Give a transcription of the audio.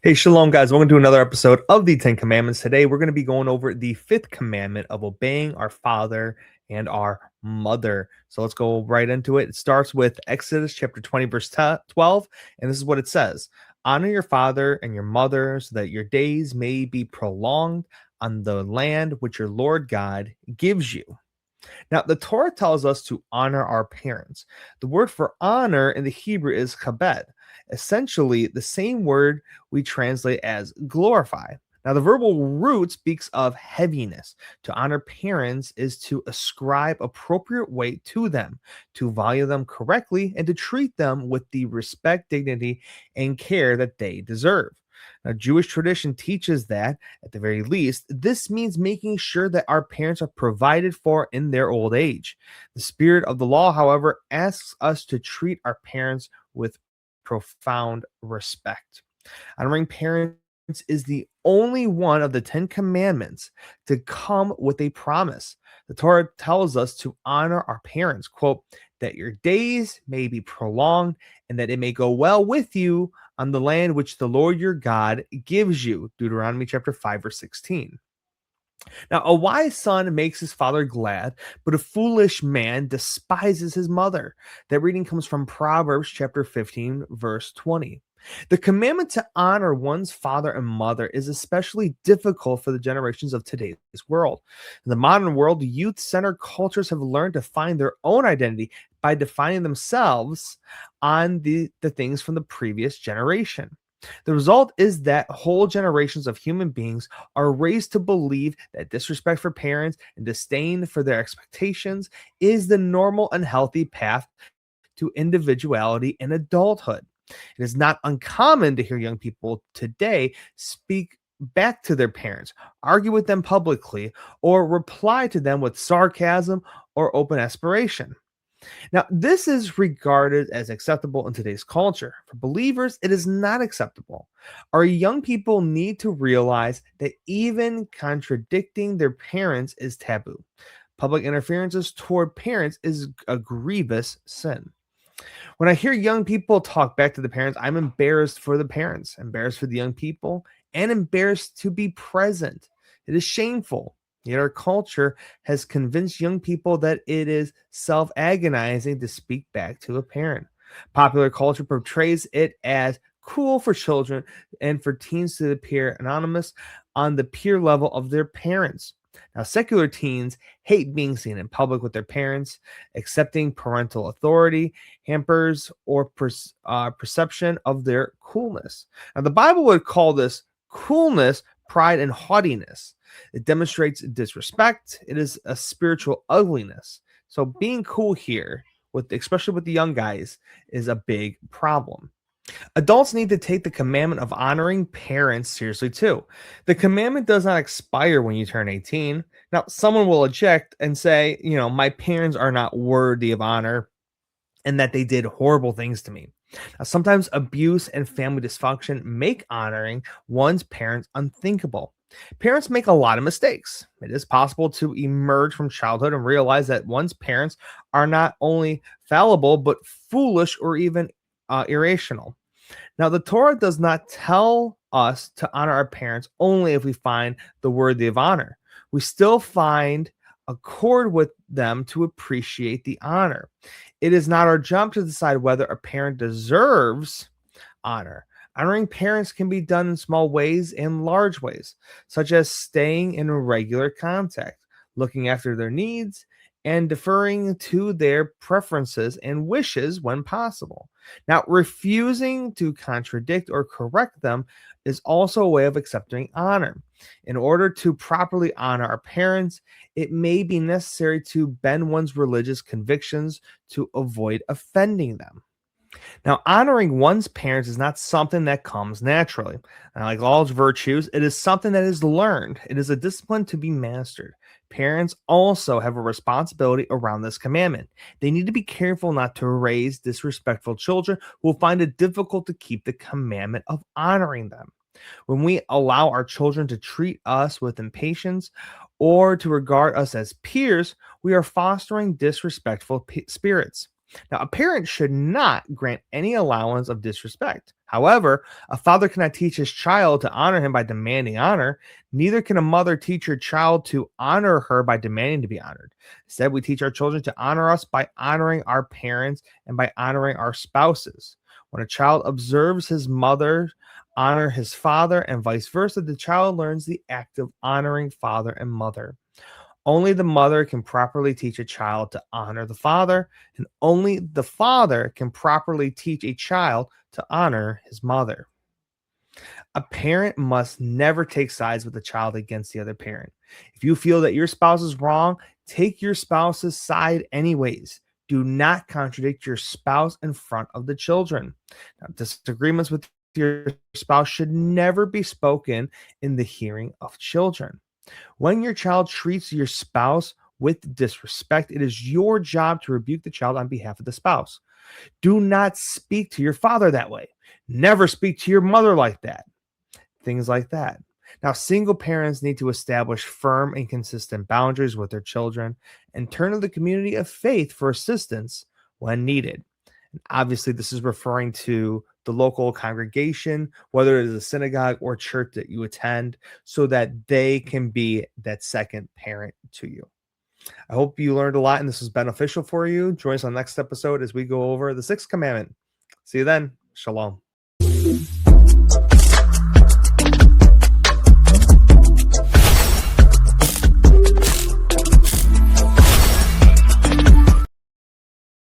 Hey, shalom, guys. Welcome to another episode of the Ten Commandments. Today, we're going to be going over the fifth commandment of obeying our father and our mother. So let's go right into it. It starts with Exodus chapter 20, verse 12. And this is what it says: Honor your father and your mother so that your days may be prolonged on the land which your Lord God gives you. Now, the Torah tells us to honor our parents. The word for honor in the Hebrew is chabed, essentially the same word we translate as glorify. Now, the verbal root speaks of heaviness. To honor parents is to ascribe appropriate weight to them, to value them correctly, and to treat them with the respect, dignity, and care that they deserve. Now, Jewish tradition teaches that, at the very least, this means making sure that our parents are provided for in their old age. The spirit of the law, however, asks us to treat our parents with profound respect. Honoring parents is the only one of the Ten Commandments to come with a promise. The Torah tells us to honor our parents, quote, that your days may be prolonged and that it may go well with you on the land which the Lord your God gives you. Deuteronomy chapter 5, verse 16. Now, a wise son makes his father glad, but a foolish man despises his mother. That reading comes from Proverbs chapter 15, verse 20. The commandment to honor one's father and mother is especially difficult for the generations of today's world. In the modern world, youth centered cultures have learned to find their own identity by defining themselves on the things from the previous generation. The result is that whole generations of human beings are raised to believe that disrespect for parents and disdain for their expectations is the normal and healthy path to individuality and adulthood. It is not uncommon to hear young people today speak back to their parents, argue with them publicly, or reply to them with sarcasm or open aspiration. Now, this is regarded as acceptable in today's culture. For believers, it is not acceptable. Our young people need to realize that even contradicting their parents is taboo. Public interferences toward parents is a grievous sin. When I hear young people talk back to the parents, I'm embarrassed for the parents, embarrassed for the young people, and embarrassed to be present. It is shameful. Yet our culture has convinced young people that it is self agonizing to speak back to a parent. Popular culture portrays it as cool for children and for teens to appear anonymous on the peer level of their parents. Now, secular teens hate being seen in public with their parents. Accepting parental authority hampers or perception of their coolness. Now, the Bible would call this coolness pride and haughtiness. It demonstrates disrespect. It is a spiritual ugliness. So being cool here, especially with the young guys, is a big problem. Adults need to take the commandment of honoring parents seriously too. The commandment does not expire when you turn 18. Now, someone will object and say, my parents are not worthy of honor and that they did horrible things to me. Now, sometimes abuse and family dysfunction make honoring one's parents unthinkable. Parents make a lot of mistakes. It is possible to emerge from childhood and realize that one's parents are not only fallible, but foolish or even irrational. Now, the Torah does not tell us to honor our parents only if we find the worthy of honor. We still find accord with them to appreciate the honor. It is not our job to decide whether a parent deserves honor. Honoring parents can be done in small ways and large ways, such as staying in regular contact, looking after their needs, and deferring to their preferences and wishes when possible. Now, refusing to contradict or correct them is also a way of accepting honor. In order to properly honor our parents, it may be necessary to bend one's religious convictions to avoid offending them. Now, honoring one's parents is not something that comes naturally. Like all virtues, it is something that is learned. It is a discipline to be mastered. Parents also have a responsibility around this commandment. They need to be careful not to raise disrespectful children who will find it difficult to keep the commandment of honoring them. When we allow our children to treat us with impatience or to regard us as peers, we are fostering disrespectful spirits. Now, a parent should not grant any allowance of disrespect. However, a father cannot teach his child to honor him by demanding honor. Neither can a mother teach her child to honor her by demanding to be honored. Instead, we teach our children to honor us by honoring our parents and by honoring our spouses. When a child observes his mother honor his father and vice versa, the child learns the act of honoring father and mother. Only the mother can properly teach a child to honor the father, and only the father can properly teach a child to honor his mother. A parent must never take sides with a child against the other parent. If you feel that your spouse is wrong, take your spouse's side anyways. Do not contradict your spouse in front of the children. Now, disagreements with your spouse should never be spoken in the hearing of children. When your child treats your spouse with disrespect, it is your job to rebuke the child on behalf of the spouse. Do not speak to your father that way. Never speak to your mother like that. Things like that. Now, single parents need to establish firm and consistent boundaries with their children and turn to the community of faith for assistance when needed. And obviously, this is referring to the local congregation, whether it is a synagogue or church that you attend, so that they can be that second parent to you. I hope you learned a lot and this was beneficial for you. Join us on the next episode as we go over the sixth commandment. See you then. Shalom.